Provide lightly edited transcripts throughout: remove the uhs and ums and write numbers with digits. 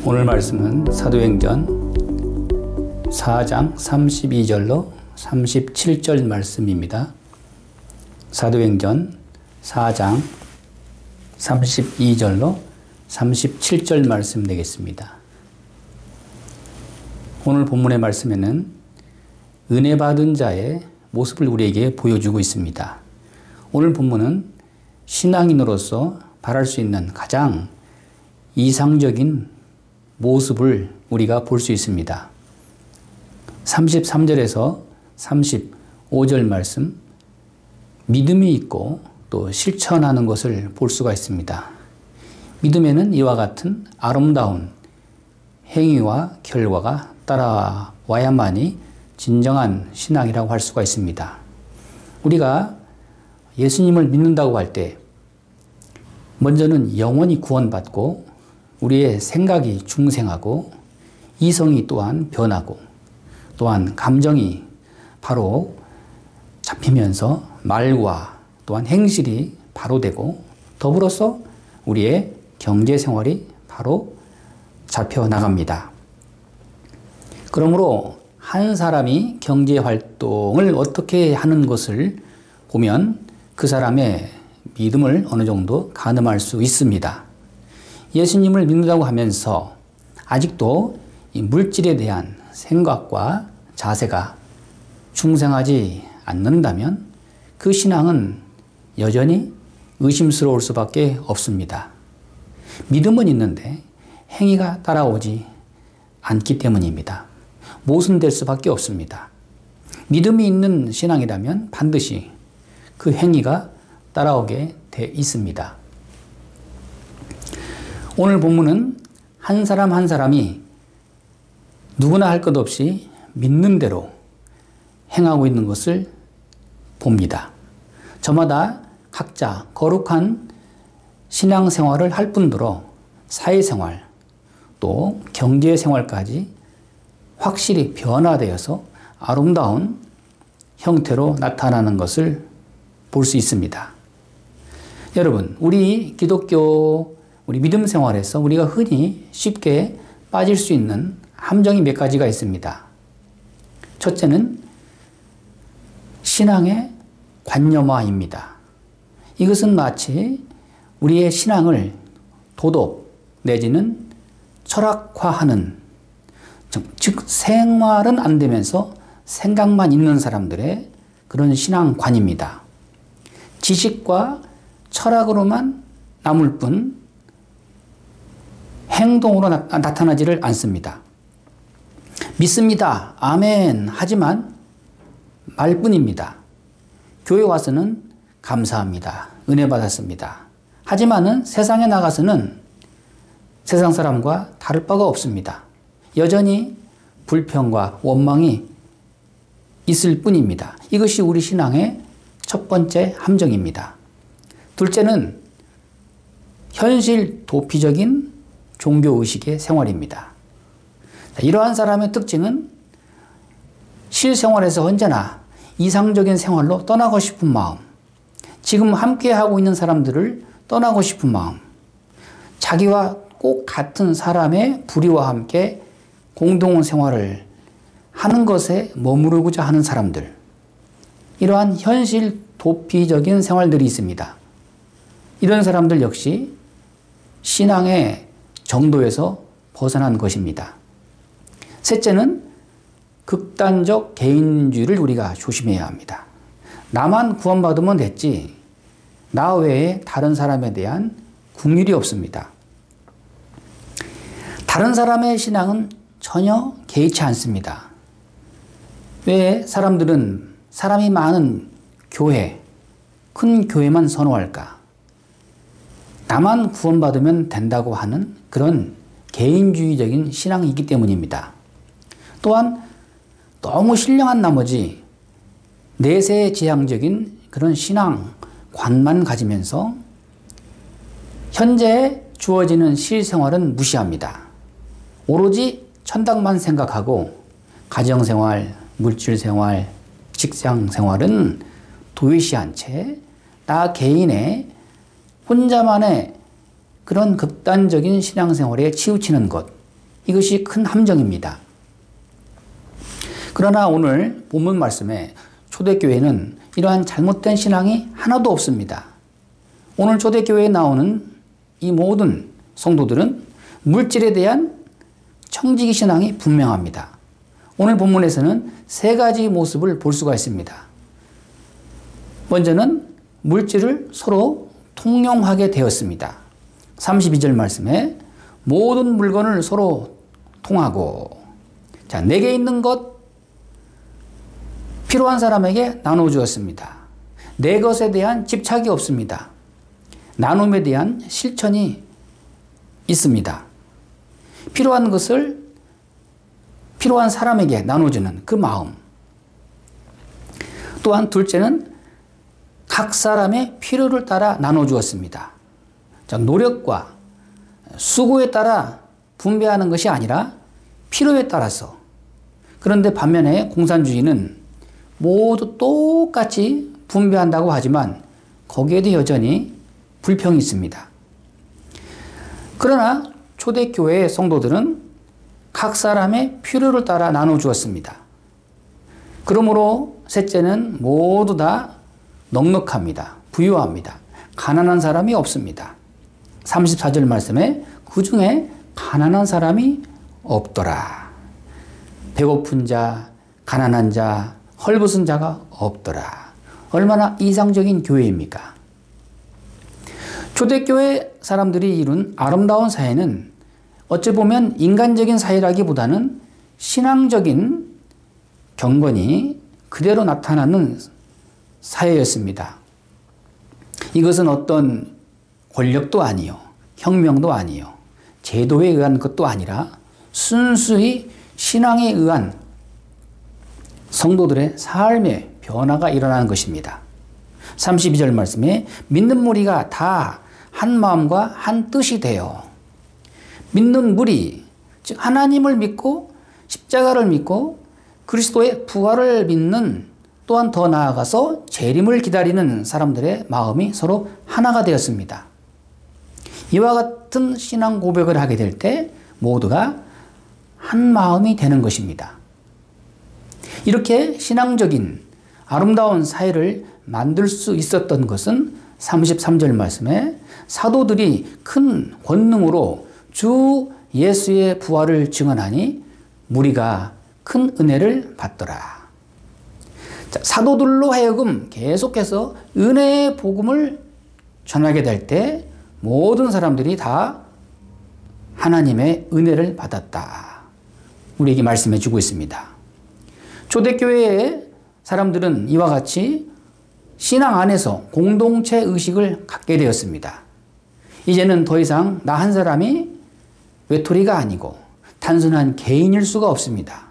오늘 말씀은 사도행전 4장 32절로 37절 말씀입니다. 사도행전 4장 32절로 37절 말씀 되겠습니다. 오늘 본문의 말씀에는 은혜 받은 자의 모습을 우리에게 보여주고 있습니다. 오늘 본문은 신앙인으로서 바랄 수 있는 가장 이상적인 모습을 우리가 볼 수 있습니다. 33절에서 35절 말씀, 믿음이 있고 또 실천하는 것을 볼 수가 있습니다. 믿음에는 이와 같은 아름다운 행위와 결과가 따라와야만이 진정한 신앙이라고 할 수가 있습니다. 우리가 예수님을 믿는다고 할 때 먼저는 영혼이 구원받고 우리의 생각이 중생하고 이성이 또한 변하고 또한 감정이 바로 잡히면서 말과 또한 행실이 바로 되고 더불어서 우리의 경제생활이 바로 잡혀 나갑니다. 그러므로 한 사람이 경제활동을 어떻게 하는 것을 보면 그 사람의 믿음을 어느 정도 가늠할 수 있습니다. 예수님을 믿는다고 하면서 아직도 이 물질에 대한 생각과 자세가 중생하지 않는다면 그 신앙은 여전히 의심스러울 수밖에 없습니다. 믿음은 있는데 행위가 따라오지 않기 때문입니다. 모순될 수밖에 없습니다. 믿음이 있는 신앙이라면 반드시 그 행위가 따라오게 돼 있습니다. 오늘 본문은 한 사람 한 사람이 누구나 할 것 없이 믿는 대로 행하고 있는 것을 봅니다. 저마다 각자 거룩한 신앙생활을 할 뿐더러 사회생활 또 경제생활까지 확실히 변화되어서 아름다운 형태로 나타나는 것을 볼 수 있습니다. 여러분, 우리 기독교 우리 믿음 생활에서 우리가 흔히 쉽게 빠질 수 있는 함정이 몇 가지가 있습니다. 첫째는 신앙의 관념화입니다. 이것은 마치 우리의 신앙을 도덕 내지는 철학화하는, 즉 생활은 안 되면서 생각만 있는 사람들의 그런 신앙관입니다. 지식과 철학으로만 남을 뿐 행동으로 나타나지를 않습니다. 믿습니다. 아멘. 하지만 말뿐입니다. 교회 와서는 감사합니다. 은혜 받았습니다. 하지만은 세상에 나가서는 세상 사람과 다를 바가 없습니다. 여전히 불평과 원망이 있을 뿐입니다. 이것이 우리 신앙의 첫 번째 함정입니다. 둘째는 현실 도피적인 종교의식의 생활입니다. 이러한 사람의 특징은 실생활에서 언제나 이상적인 생활로 떠나고 싶은 마음, 지금 함께하고 있는 사람들을 떠나고 싶은 마음, 자기와 꼭 같은 사람의 불의와 함께 공동 생활을 하는 것에 머무르고자 하는 사람들, 이러한 현실 도피적인 생활들이 있습니다. 이런 사람들 역시 신앙의 정도에서 벗어난 것입니다. 셋째는 극단적 개인주의를 우리가 조심해야 합니다. 나만 구원받으면 됐지, 나 외에 다른 사람에 대한 긍휼이 없습니다. 다른 사람의 신앙은 전혀 개의치 않습니다. 왜 사람들은 사람이 많은 교회, 큰 교회만 선호할까? 나만 구원받으면 된다고 하는 그런 개인주의적인 신앙이기 때문입니다. 또한 너무 신령한 나머지 내세지향적인 그런 신앙관만 가지면서 현재 주어지는 실생활은 무시합니다. 오로지 천당만 생각하고 가정생활, 물질생활, 직장생활은 도외시한 채 나 개인의 혼자만의 그런 극단적인 신앙생활에 치우치는 것, 이것이 큰 함정입니다. 그러나 오늘 본문 말씀에 초대교회는 이러한 잘못된 신앙이 하나도 없습니다. 오늘 초대교회에 나오는 이 모든 성도들은 물질에 대한 청지기 신앙이 분명합니다. 오늘 본문에서는 세 가지 모습을 볼 수가 있습니다. 먼저는 물질을 서로 통용하게 되었습니다. 32절 말씀에 모든 물건을 서로 통하고, 자, 내게 있는 것 필요한 사람에게 나눠주었습니다. 내 것에 대한 집착이 없습니다. 나눔에 대한 실천이 있습니다. 필요한 것을 필요한 사람에게 나눠주는 그 마음. 또한 둘째는 각 사람의 필요를 따라 나눠주었습니다. 자, 노력과 수고에 따라 분배하는 것이 아니라 필요에 따라서. 그런데 반면에 공산주의는 모두 똑같이 분배한다고 하지만 거기에도 여전히 불평이 있습니다. 그러나 초대교회의 성도들은 각 사람의 필요를 따라 나눠주었습니다. 그러므로 셋째는 모두 다 넉넉합니다. 부유합니다. 가난한 사람이 없습니다. 34절 말씀에 그 중에 가난한 사람이 없더라. 배고픈 자, 가난한 자, 헐벗은 자가 없더라. 얼마나 이상적인 교회입니까? 초대교회 사람들이 이룬 아름다운 사회는 어찌 보면 인간적인 사회라기보다는 신앙적인 경건이 그대로 나타나는 사회였습니다. 이것은 어떤 권력도 아니요, 혁명도 아니요, 제도에 의한 것도 아니라 순수히 신앙에 의한 성도들의 삶의 변화가 일어나는 것입니다. 32절 말씀에 믿는 무리가 다 한 마음과 한 뜻이 되어, 믿는 무리, 즉 하나님을 믿고 십자가를 믿고 그리스도의 부활을 믿는, 또한 더 나아가서 재림을 기다리는 사람들의 마음이 서로 하나가 되었습니다. 이와 같은 신앙 고백을 하게 될 때 모두가 한 마음이 되는 것입니다. 이렇게 신앙적인 아름다운 사회를 만들 수 있었던 것은 33절 말씀에 사도들이 큰 권능으로 주 예수의 부활을 증언하니 무리가 큰 은혜를 받더라. 자, 사도들로 하여금 계속해서 은혜의 복음을 전하게 될 때 모든 사람들이 다 하나님의 은혜를 받았다. 우리에게 말씀해 주고 있습니다. 초대교회의 사람들은 이와 같이 신앙 안에서 공동체 의식을 갖게 되었습니다. 이제는 더 이상 나 한 사람이 외톨이가 아니고 단순한 개인일 수가 없습니다.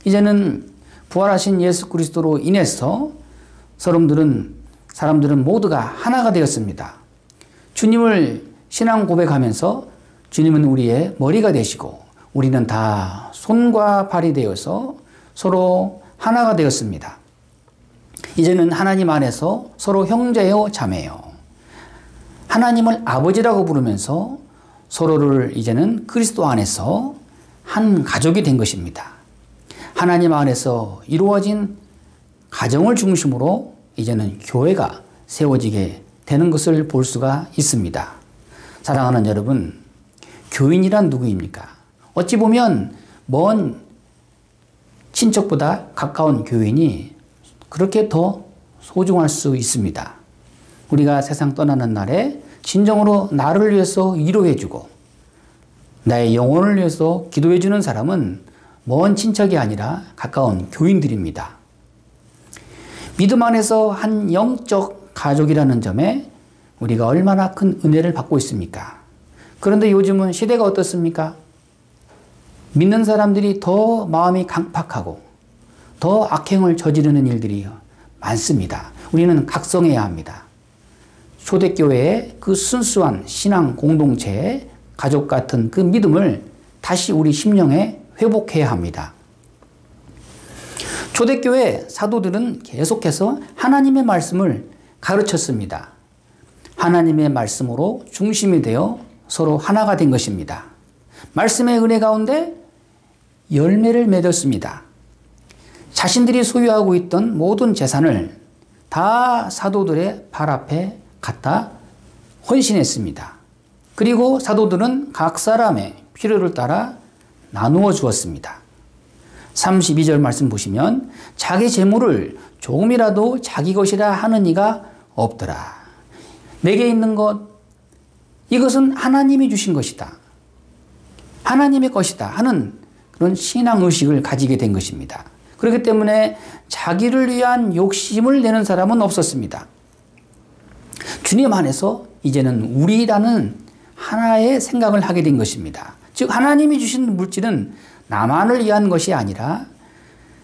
이제는 부활하신 예수 그리스도로 인해서 사람들은 모두가 하나가 되었습니다. 주님을 신앙 고백하면서 주님은 우리의 머리가 되시고 우리는 다 손과 발이 되어서 서로 하나가 되었습니다. 이제는 하나님 안에서 서로 형제요 자매요, 하나님을 아버지라고 부르면서 서로를 이제는 그리스도 안에서 한 가족이 된 것입니다. 하나님 안에서 이루어진 가정을 중심으로 이제는 교회가 세워지게 되는 것을 볼 수가 있습니다. 사랑하는 여러분, 교인이란 누구입니까? 어찌 보면 먼 친척보다 가까운 교인이 그렇게 더 소중할 수 있습니다. 우리가 세상 떠나는 날에 진정으로 나를 위해서 위로해주고 나의 영혼을 위해서 기도해주는 사람은 먼 친척이 아니라 가까운 교인들입니다. 믿음 안에서 한 영적 가족이라는 점에 우리가 얼마나 큰 은혜를 받고 있습니까? 그런데 요즘은 시대가 어떻습니까? 믿는 사람들이 더 마음이 강팍하고 더 악행을 저지르는 일들이 많습니다. 우리는 각성해야 합니다. 초대교회의 그 순수한 신앙 공동체의 가족 같은 그 믿음을 다시 우리 심령에 회복해야 합니다. 초대교회 사도들은 계속해서 하나님의 말씀을 가르쳤습니다. 하나님의 말씀으로 중심이 되어 서로 하나가 된 것입니다. 말씀의 은혜 가운데 열매를 맺었습니다. 자신들이 소유하고 있던 모든 재산을 다 사도들의 발 앞에 갖다 헌신했습니다. 그리고 사도들은 각 사람의 필요를 따라 나누어 주었습니다. 32절 말씀 보시면 자기 재물을 조금이라도 자기 것이라 하는 이가 없더라. 내게 있는 것, 이것은 하나님이 주신 것이다. 하나님의 것이다 하는 그런 신앙의식을 가지게 된 것입니다. 그렇기 때문에 자기를 위한 욕심을 내는 사람은 없었습니다. 주님 안에서 이제는 우리라는 하나의 생각을 하게 된 것입니다. 즉 하나님이 주신 물질은 나만을 위한 것이 아니라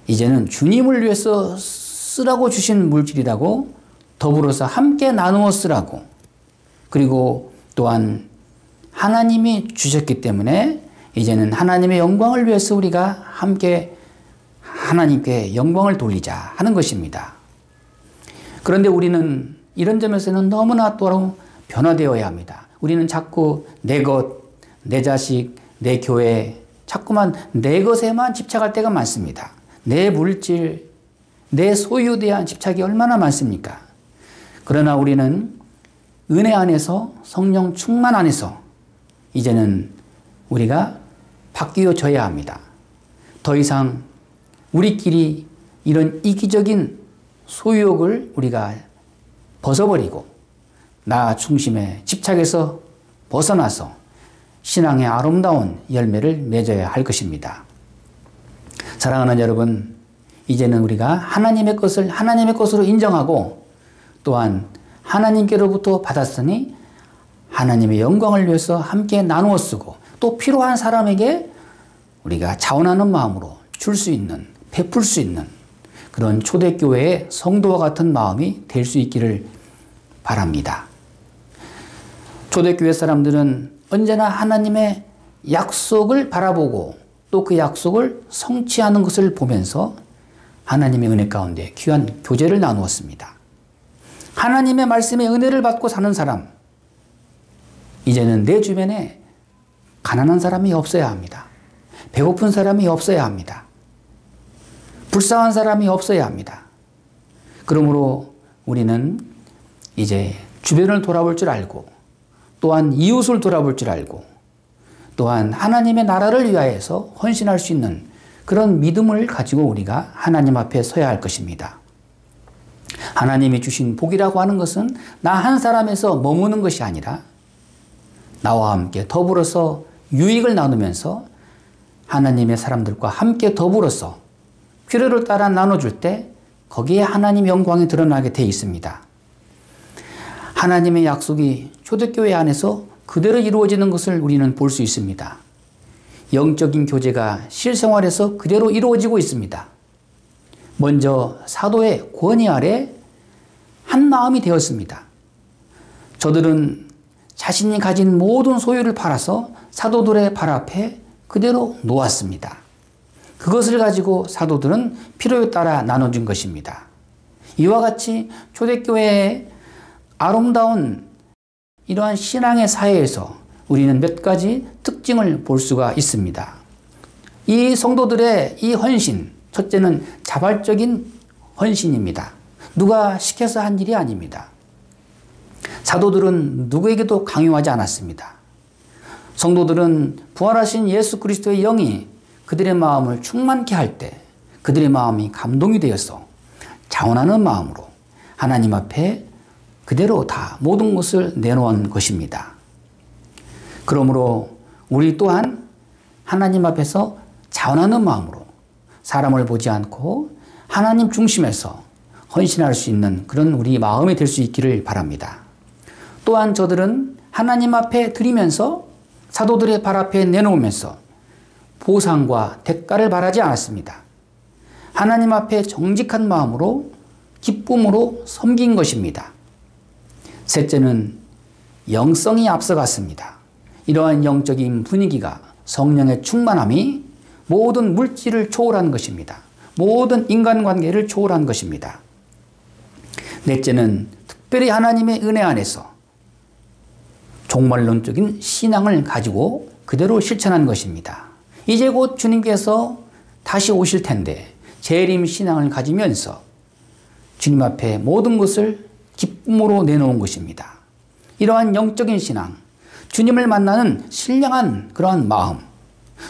이제는 주님을 위해서 쓰라고 주신 물질이라고 더불어서 함께 나누어 쓰라고, 그리고 또한 하나님이 주셨기 때문에 이제는 하나님의 영광을 위해서 우리가 함께 하나님께 영광을 돌리자 하는 것입니다. 그런데 우리는 이런 점에서는 너무나 또 변화되어야 합니다. 우리는 자꾸 내 것, 내 자식, 내 교회, 자꾸만 내 것에만 집착할 때가 많습니다. 내 물질, 내 소유에 대한 집착이 얼마나 많습니까? 그러나 우리는 은혜 안에서, 성령 충만 안에서 이제는 우리가 바뀌어져야 합니다. 더 이상 우리끼리 이런 이기적인 소유욕을 우리가 벗어버리고 나 중심의 집착에서 벗어나서 신앙의 아름다운 열매를 맺어야 할 것입니다. 사랑하는 여러분, 이제는 우리가 하나님의 것을 하나님의 것으로 인정하고 또한 하나님께로부터 받았으니 하나님의 영광을 위해서 함께 나누어 쓰고 또 필요한 사람에게 우리가 자원하는 마음으로 줄 수 있는, 베풀 수 있는 그런 초대교회의 성도와 같은 마음이 될 수 있기를 바랍니다. 초대교회 사람들은 언제나 하나님의 약속을 바라보고 또 그 약속을 성취하는 것을 보면서 하나님의 은혜 가운데 귀한 교제를 나누었습니다. 하나님의 말씀의 은혜를 받고 사는 사람, 이제는 내 주변에 가난한 사람이 없어야 합니다. 배고픈 사람이 없어야 합니다. 불쌍한 사람이 없어야 합니다. 그러므로 우리는 이제 주변을 돌아볼 줄 알고 또한 이웃을 돌아볼 줄 알고 또한 하나님의 나라를 위하여서 헌신할 수 있는 그런 믿음을 가지고 우리가 하나님 앞에 서야 할 것입니다. 하나님이 주신 복이라고 하는 것은 나 한 사람에서 머무는 것이 아니라 나와 함께 더불어서 유익을 나누면서 하나님의 사람들과 함께 더불어서 필요를 따라 나눠줄 때 거기에 하나님 영광이 드러나게 되어 있습니다. 하나님의 약속이 초대교회 안에서 그대로 이루어지는 것을 우리는 볼 수 있습니다. 영적인 교제가 실생활에서 그대로 이루어지고 있습니다. 먼저 사도의 권위 아래 한 마음이 되었습니다. 저들은 자신이 가진 모든 소유를 팔아서 사도들의 발 앞에 그대로 놓았습니다. 그것을 가지고 사도들은 필요에 따라 나눠준 것입니다. 이와 같이 초대교회의 아름다운 이러한 신앙의 사회에서 우리는 몇 가지 특징을 볼 수가 있습니다. 이 성도들의 이 헌신, 첫째는 자발적인 헌신입니다. 누가 시켜서 한 일이 아닙니다. 사도들은 누구에게도 강요하지 않았습니다. 성도들은 부활하신 예수 그리스도의 영이 그들의 마음을 충만케 할 때 그들의 마음이 감동이 되어서 자원하는 마음으로 하나님 앞에 그대로 다 모든 것을 내놓은 것입니다. 그러므로 우리 또한 하나님 앞에서 자원하는 마음으로 사람을 보지 않고 하나님 중심에서 헌신할 수 있는 그런 우리 마음이 될 수 있기를 바랍니다. 또한 저들은 하나님 앞에 드리면서 사도들의 발 앞에 내놓으면서 보상과 대가를 바라지 않았습니다. 하나님 앞에 정직한 마음으로 기쁨으로 섬긴 것입니다. 셋째는 영성이 앞서갔습니다. 이러한 영적인 분위기가 성령의 충만함이 모든 물질을 초월한 것입니다. 모든 인간관계를 초월한 것입니다. 넷째는 특별히 하나님의 은혜 안에서 종말론적인 신앙을 가지고 그대로 실천한 것입니다. 이제 곧 주님께서 다시 오실 텐데 재림 신앙을 가지면서 주님 앞에 모든 것을 기쁨으로 내놓은 것입니다. 이러한 영적인 신앙, 주님을 만나는 신령한 그러한 마음,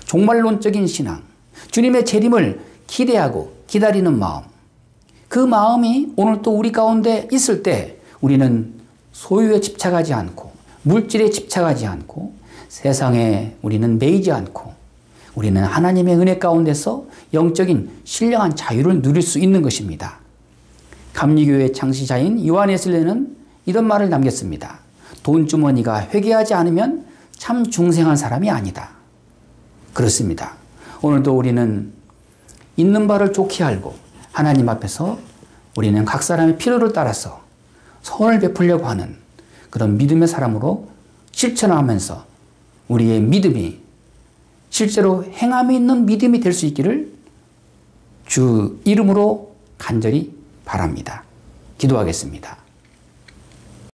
종말론적인 신앙, 주님의 재림을 기대하고 기다리는 마음, 그 마음이 오늘 또 우리 가운데 있을 때 우리는 소유에 집착하지 않고 물질에 집착하지 않고 세상에 우리는 매이지 않고 우리는 하나님의 은혜 가운데서 영적인 신령한 자유를 누릴 수 있는 것입니다. 감리교회 창시자인 요한 웨슬레는 이런 말을 남겼습니다. 돈주머니가 회개하지 않으면 참 중생한 사람이 아니다. 그렇습니다. 오늘도 우리는 있는 바를 좋게 알고 하나님 앞에서 우리는 각 사람의 필요를 따라서 선을 베풀려고 하는 그런 믿음의 사람으로 실천하면서 우리의 믿음이 실제로 행함이 있는 믿음이 될 수 있기를 주 이름으로 간절히 바랍니다. 기도하겠습니다.